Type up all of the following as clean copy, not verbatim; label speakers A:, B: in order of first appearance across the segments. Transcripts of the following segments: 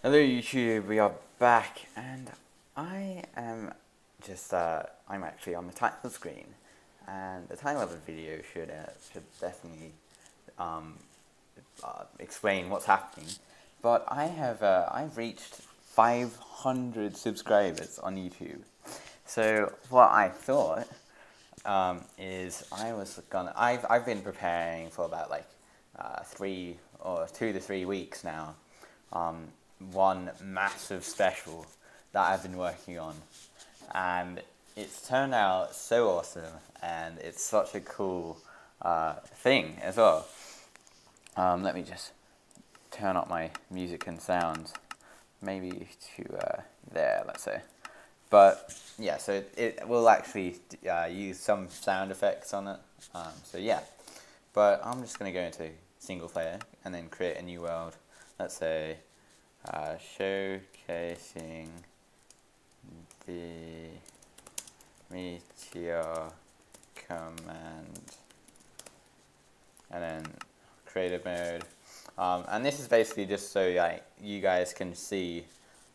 A: Hello YouTube, we are back, and I am just, I'm actually on the title screen, and the title of the video should definitely explain what's happening. But I've reached 500 subscribers on YouTube. So what I thought is I've been preparing for about like 2 to 3 weeks now. One massive special that I've been working on, and it's turned out so awesome, and it's such a cool thing as well. Let me just turn up my music and sounds, maybe to there, let's say. But yeah, so it will actually use some sound effects on it. So yeah, but I'm just going to go into single player and then create a new world. Let's say showcasing the Meteor command, and then creative mode. And this is basically just so you guys can see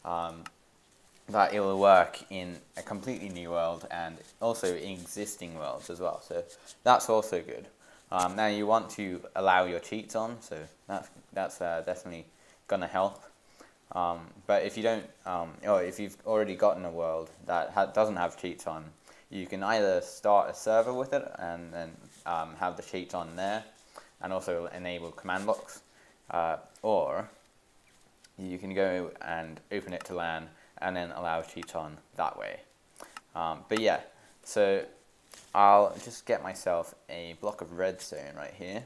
A: that it will work in a completely new world and also in existing worlds as well. So that's also good. Now you want to allow your cheats on, so that's definitely gonna help. But if you don't, or if you've already gotten a world that doesn't have cheats on, you can either start a server with it and then have the cheats on there, and also enable command blocks, or you can go and open it to LAN and then allow cheats on that way. But yeah, so I'll just get myself a block of redstone right here,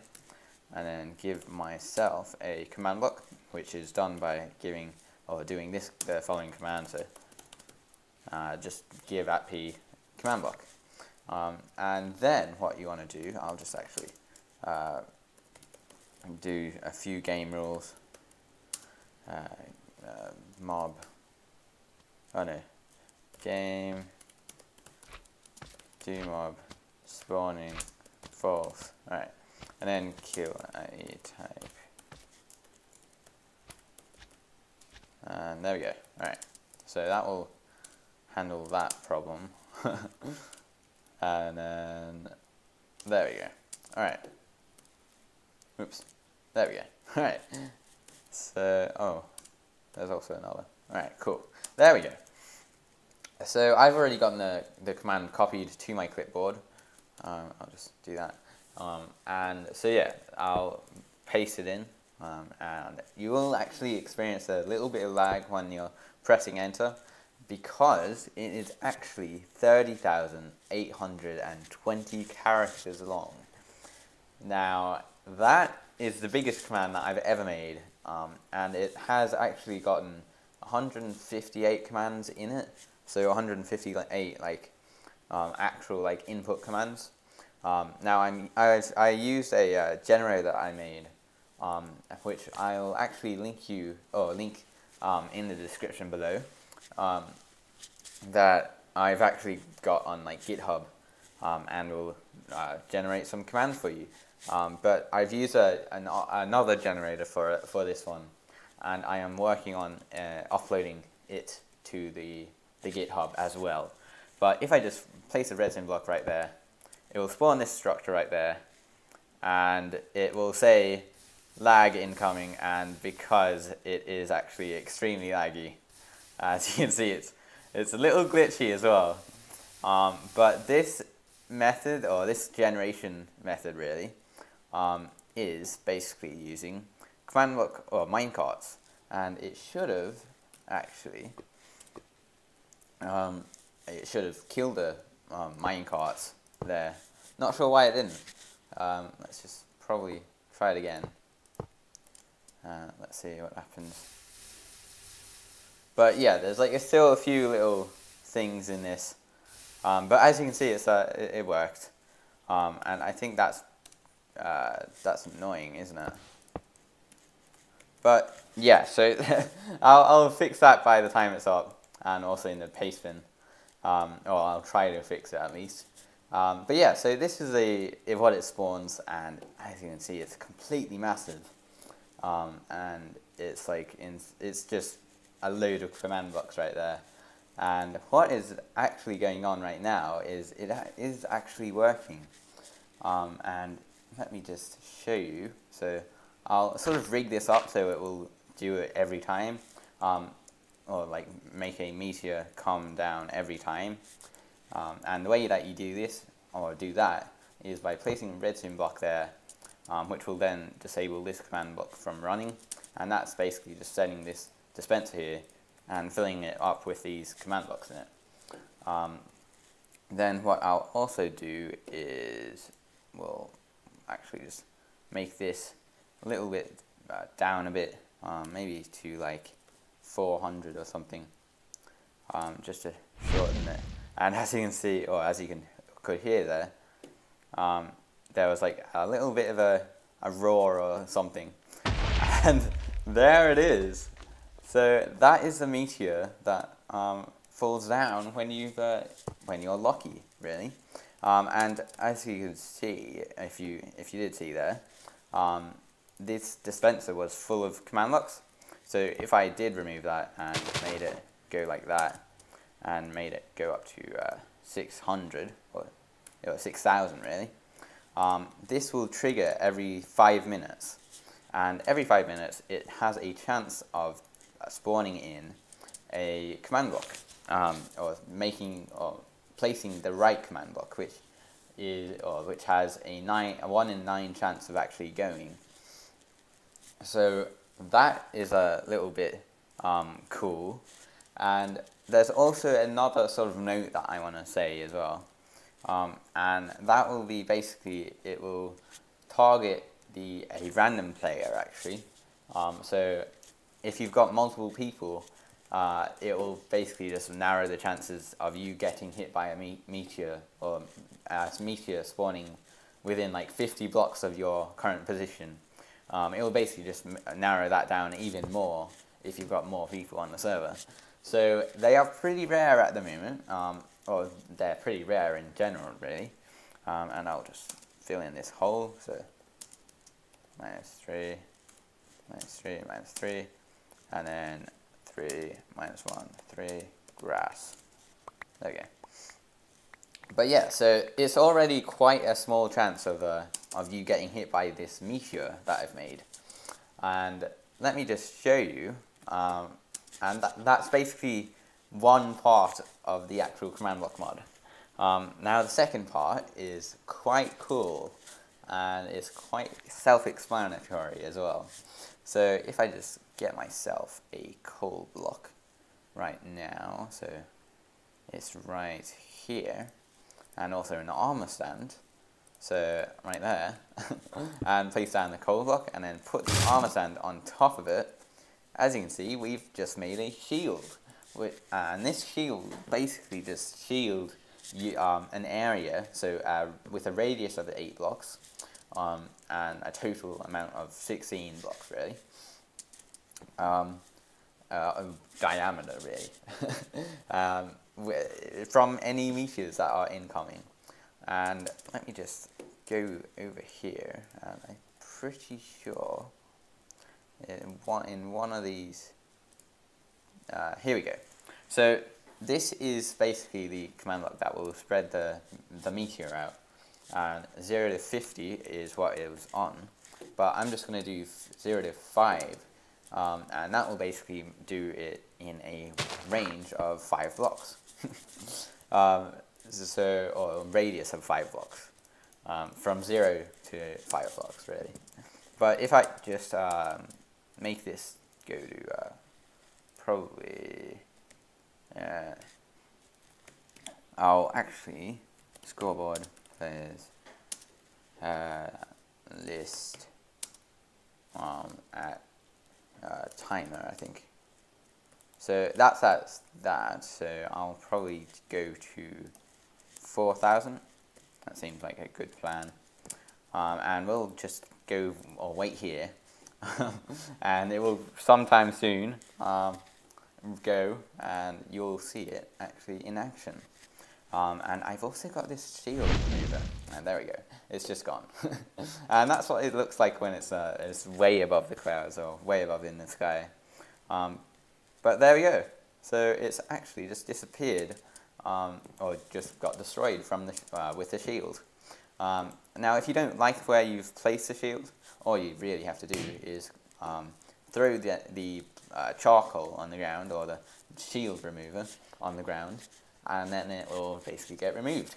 A: and then give myself a command block, which is done by doing the following command. So just give at p command block, and then what you want to do, I'll just actually do a few game rules. Game do mob spawning false. Alright, and then kill a type. And there we go. Alright, so that will handle that problem. And then there we go. Alright. Oops. There we go. Alright. So, there's also another. Alright, cool. There we go. So I've already gotten the command copied to my clipboard. I'll just do that. And so yeah, I'll paste it in. And you will actually experience a little bit of lag when you're pressing enter, because it is actually 30,820 characters long. Now that is the biggest command that I've ever made, and it has actually gotten 158 commands in it, so 158 actual input commands. Now I used a generator that I made, which I'll actually link in the description below, that I've actually got on GitHub, and will generate some commands for you. But I've used another generator for this one, and I am working on uploading it to the GitHub as well. But if I just place a redstone block right there, it will spawn this structure right there, and it will say lag incoming, and because it is actually extremely laggy, as you can see, it's a little glitchy as well. But this method, or this generation method really, is basically using command block or minecarts, and it should have actually killed the minecarts there. Not sure why it didn't. Let's just probably try it again. Let's see what happens. But yeah, there's still a few little things in this, but as you can see, it worked, and I think that's annoying, isn't it? But yeah, so I'll fix that by the time it's up, and also in the paste bin, or I'll try to fix it at least. But yeah, so this is what it spawns, and as you can see, it's completely massive, and it's it's just a load of command blocks right there. And what is actually going on right now is it is actually working. And let me just show you. So I'll sort of rig this up so it will do it every time, or like make a meteor come down every time. And the way that you do this, or do that, is by placing a redstone block there, which will then disable this command block from running. And that's basically just setting this dispenser here and filling it up with these command blocks in it. Then what I'll also do is, we'll actually just make this a little bit down a bit, maybe to like 400 or something, just to shorten it. And as you can see, or as you could hear there, there was like a little bit of a roar or something, and there it is. So that is the meteor that falls down when you're lucky, really. And as you can see, if you did see there, this dispenser was full of command blocks. So if I did remove that and made it go like that, and made it go up to 600 or 6,000 really, this will trigger every 5 minutes, and every 5 minutes it has a chance of spawning in a command block, or placing the right command block, which has a 1 in 9 chance of actually going. So that is a little bit cool. And there's also another sort of note that I want to say as well, and that will be basically, it will target a random player actually. So if you've got multiple people, it will basically just narrow the chances of you getting hit by a meteor, or a meteor spawning within like 50 blocks of your current position. It will basically just narrow that down even more if you've got more people on the server. So they are pretty rare at the moment, or they're pretty rare in general really. And I'll just fill in this hole, so -3, -3, -3, and then 3, -1, 3, grass. There we go. But yeah, so it's already quite a small chance of you getting hit by this meteor that I've made. And let me just show you, and that's basically one part of the actual command block mod. Now the second part is quite cool, and it's quite self-explanatory as well. So if I just get myself a coal block right now, so it's right here, and also an armor stand, so right there, and place down the coal block, and then put the armor stand on top of it. As you can see, we've just made a shield, and this shield basically just shield an area, so with a radius of 8 blocks, and a total amount of 16 blocks really, diameter really, from any meteors that are incoming. And let me just go over here, and I'm pretty sure in one of these, here we go. So this is basically the command block that will spread the meteor out, and 0 to 50 is what it was on, but I'm just going to do 0 to 5, and that will basically do it in a range of 5 blocks. So, or a radius of 5 blocks, from 0 to 5 blocks really. But if I just make this go to probably, I'll actually scoreboard players list at timer, I think. So that's that. So I'll probably go to 4,000. That seems like a good plan. And we'll just go or wait here, and it will sometime soon go, and you'll see it actually in action. And I've also got this shield mover, and there we go. It's just gone. And that's what it looks like when it's way above the clouds, or way above in the sky. But there we go. So it's actually just disappeared, or just got destroyed from the with the shield. Now, if you don't like where you've placed the shield, all you really have to do is throw the charcoal on the ground, or the shield remover on the ground, and then it will basically get removed.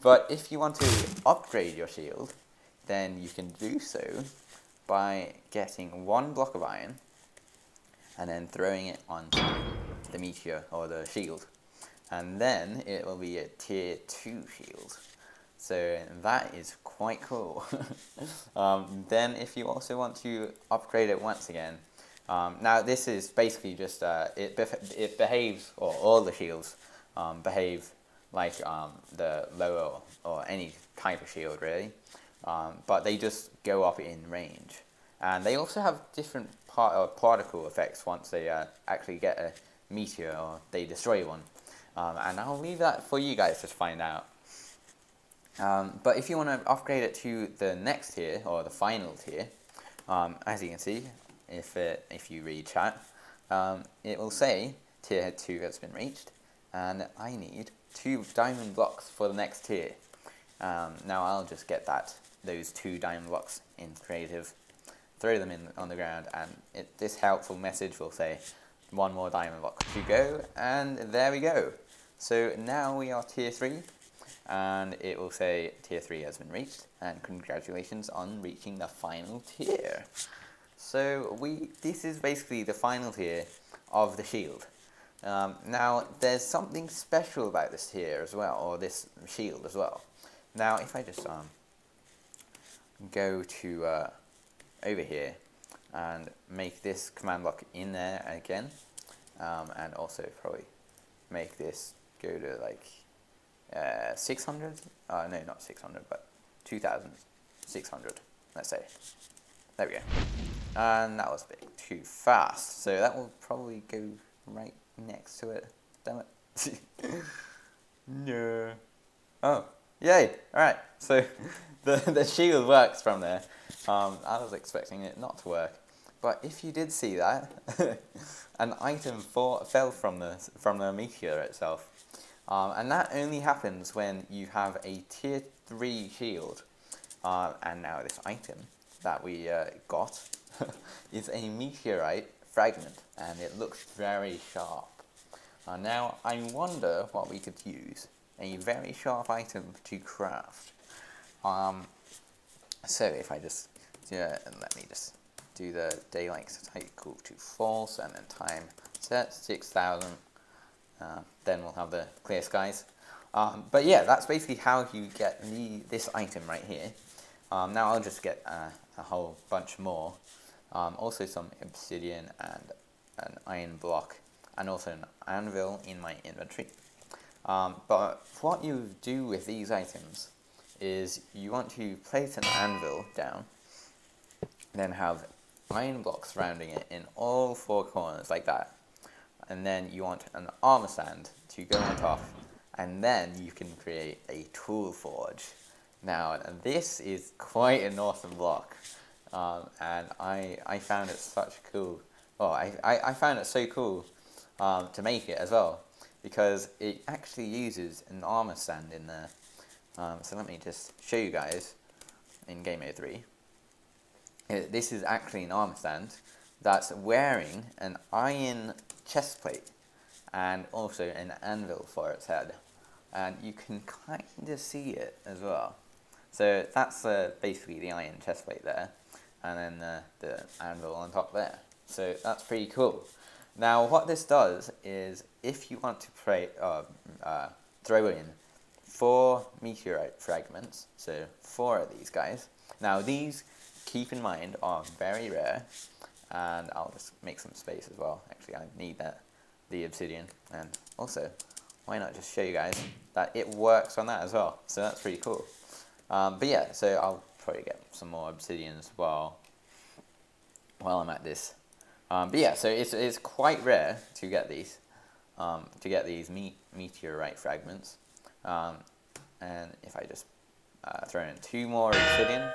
A: But if you want to upgrade your shield, then you can do so by getting 1 block of iron and then throwing it onto the meteor or the shield, and then it will be a tier 2 shield. So that is quite cool. Then if you also want to upgrade it once again, now this is basically just it behaves, or all the shields behave like the lower or any type of shield really, but they just go up in range, and they also have different particle effects once they actually get a meteor or they destroy one, and I'll leave that for you guys to find out. But if you want to upgrade it to the next tier, or the final tier, as you can see, if you read chat, it will say tier 2 has been reached, and I need 2 diamond blocks for the next tier. Now I'll just get those 2 diamond blocks in creative, throw them in on the ground, and this helpful message will say 1 more diamond block to go, and there we go. So now we are tier 3. And it will say tier 3 has been reached, and congratulations on reaching the final tier. So this is basically the final tier of the shield. Now there's something special about this tier as well, or this shield as well. Now if I just go to over here and make this command block in there again, and also probably make this go to like 600, no, not 600, but 2,600, let's say. There we go. And that was a bit too fast, so that will probably go right next to it. Damn it. No. Oh, yay! Alright, so the shield works from there. I was expecting it not to work, but if you did see that, an item fell from the meteor itself. And that only happens when you have a tier 3 shield. And now this item that we got is a meteorite fragment, and it looks very sharp. Now I wonder what we could use a very sharp item to craft. So if I just let me just do the daylight set equal to false, and then time set 6,000. Then we'll have the clear skies. But yeah, that's basically how you get this item right here. Now I'll just get a whole bunch more. Also some obsidian and an iron block, and also an anvil in my inventory. But what you do with these items is you want to place an anvil down, then have iron blocks surrounding it in all 4 corners like that. And then you want an armor stand to go on top, and then you can create a tool forge. Now this is quite an awesome block, and I found it such cool. Well, I found it so cool to make it as well, because it actually uses an armor stand in there. So let me just show you guys in Game Mode 3. This is actually an armor stand that's wearing an iron chest plate and also an anvil for its head, and you can kind of see it as well. So that's basically the iron chest plate there, and then the anvil on top there. So that's pretty cool. Now what this does is, if you want to throw in 4 meteorite fragments, so 4 of these guys. Now these, keep in mind, are very rare. And I'll just make some space as well. Actually, I need the obsidian, and also, why not just show you guys that it works on that as well. So that's pretty cool. But yeah, so I'll probably get some more obsidian as well while I'm at this. But yeah, so it's quite rare to get these meteorite fragments. And if I just throw in 2 more obsidian,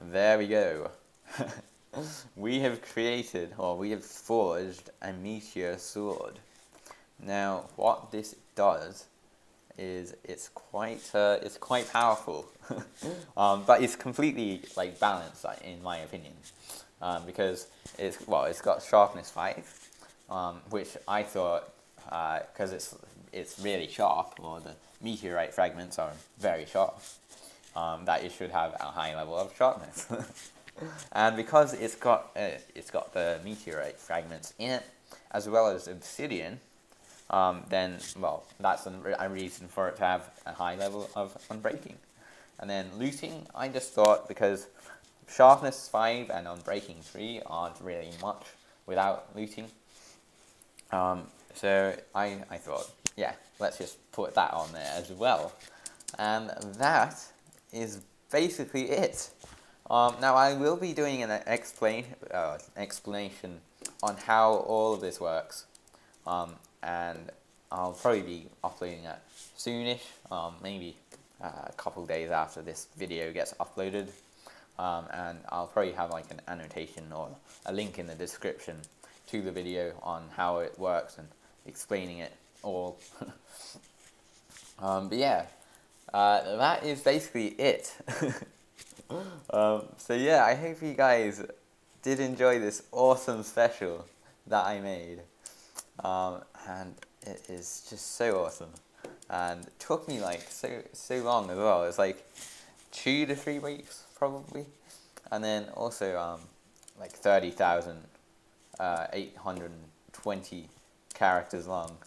A: there we go. we have created, or we have forged a meteor sword. Now, what this does is it's quite powerful, but it's completely like balanced, like, in my opinion, because it's got sharpness 5, which I thought, because it's really sharp, or the meteorite fragments are very sharp, that it should have a high level of sharpness. And because it's got the meteorite fragments in it, as well as obsidian, then, well, that's a reason for it to have a high level of unbreaking. And then looting, I just thought, because sharpness 5 and unbreaking 3 aren't really much without looting, so I thought, yeah, let's just put that on there as well. And that is basically it. Now I will be doing an explanation on how all of this works, and I'll probably be uploading that soonish, maybe a couple days after this video gets uploaded, and I'll probably have like an annotation or a link in the description to the video on how it works and explaining it all. But yeah, that is basically it. So yeah, I hope you guys did enjoy this awesome special that I made, and it is just so awesome, and it took me like so long as well. It's like 2 to 3 weeks probably, and then also like 30,820 characters long.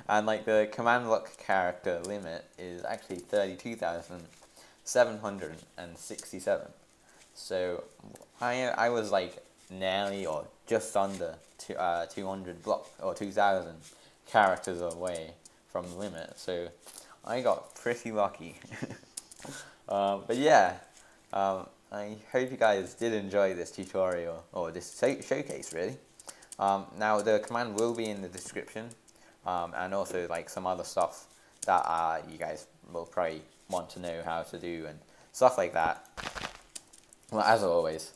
A: And like the command block character limit is actually 32,767. So I was like nearly or just under 200 block or 2,000 characters away from the limit. So I got pretty lucky. But yeah, I hope you guys did enjoy this tutorial, or this showcase really. Now the command will be in the description, and also like some other stuff that you guys will probably want to know how to do and stuff like that. Well, as always.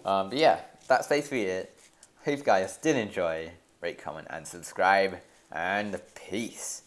A: But yeah, that's basically it. Hope you guys did enjoy. Rate, comment, and subscribe. And peace.